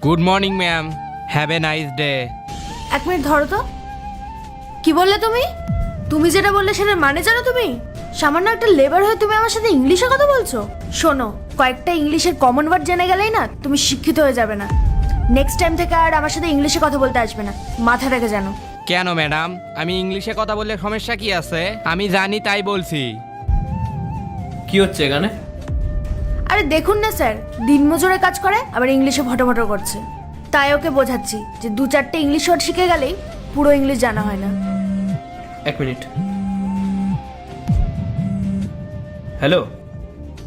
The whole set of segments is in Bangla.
Good morning ma'am, have a nice day. এক মিনিট ধরো তো। কি বললে তুমি? তুমি যেটা বললে সেটার মানে জানো তুমি? সামান্য একটা লেবার হয়ে তুমি আমার সাথে ইংলিশে কথা বলছো? শোনো, কয়েকটা ইংলিশের কমন ওয়ার্ড জেনে গেলেই না তুমি শিক্ষিত হয়ে যাবে না। নেক্সট টাইম থেকে আর আমার সাথে ইংলিশে কথা বলতে আসবে না, মাথা রেখে জানো। কেন ম্যাডাম, আমি ইংলিশে কথা বললে সমস্যা কি আছে? আমি জানি তাই বলছি। কি হচ্ছে এখানে? আরে দেখুন না স্যার, দিনমজুরে কাজ করে আবার ইংলিশে ভটভট করছে। তাই ওকে বোঝাচ্ছি যে 2-4টে ইংলিশ ওয়ার্ড শিখে গেলেই পুরো ইংলিশ জানা হয় না। এক মিনিট। হ্যালো,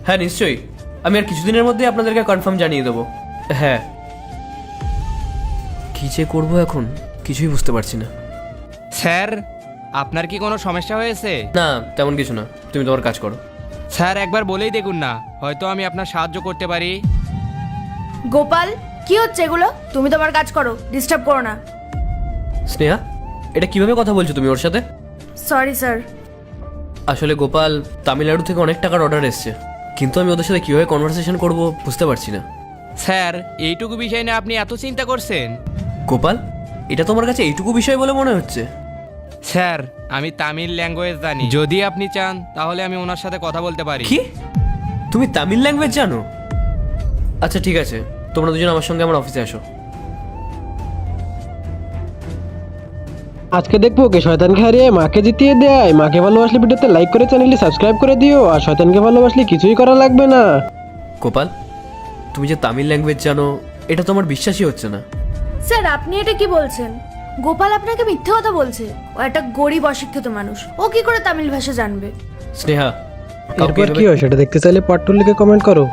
হ্যাঁ নিশ্চয়ই, আমি আর কিছুদিনের মধ্যে আপনাদেরকে কনফার্ম জানিয়ে দেবো। হ্যাঁ, কী যে করবো এখন কিছুই বুঝতে পারছি না। স্যার, আপনার কি কোনো সমস্যা হয়েছে? না, তেমন কিছু না, তুমি তোমার কাজ করো। স্যার একবার বলেই দেখুন না, হয়তো আমি আপনার সাহায্য করতে পারি। গোপাল, কি হচ্ছে এগুলো? তুমি তোমার কাজ করো, ডিস্টার্ব করো না। স্নেহা, এটা কিভাবে কথা বলছো তুমি ওর সাথে? Sorry sir. আসলে গোপাল, তামিলনাড়ু থেকে অনেক টাকার অর্ডার এসছে, কিন্তু আমি ওদের সাথে কীভাবে কনভারসেশন করবো বুঝতে পারছি না। স্যার, এইটুকু বিষয় নিয়ে আপনি এত চিন্তা করছেন? গোপাল, এটা তোমার কাছে এইটুকু বিষয় বলে মনে হচ্ছে? স্যার, আমি তামিল ল্যাঙ্গুয়েজ জানি, যদি আপনি চান তাহলে আমি ওনার সাথে কথা বলতে পারি। কি? তুমি তামিল ল্যাঙ্গুয়েজ জানো? আচ্ছা ঠিক আছে, তোমরা দুজন আমার সঙ্গে আমার অফিসে আসো। আজকে দেখবো কে শয়তানকে হারিয়ে মাকে জিতিয়ে দেয়। মাকে ভালোবাসলে ভিডিওতে লাইক করে চ্যানেলটি সাবস্ক্রাইব করে দিও, আর শয়তানকে ভালোবাসলে কিছুই করা লাগবে না। গোপাল, তুমি যে তামিল ল্যাঙ্গুয়েজ জানো এটা তো আমার বিশ্বাসই হচ্ছে না। স্যার আপনি এটা কি বলছেন? গোপাল আপনাকে মিথ্যে কথা বলছে। ও একটা গরিব অশিক্ষিত মানুষ, ও কি করে তামিল ভাষা জানবে? স্নেহা, কাউকে এরপর কি এভাবে- হয় সেটা দেখতে চাইলে পার্ট 2 লিখে কমেন্ট করো।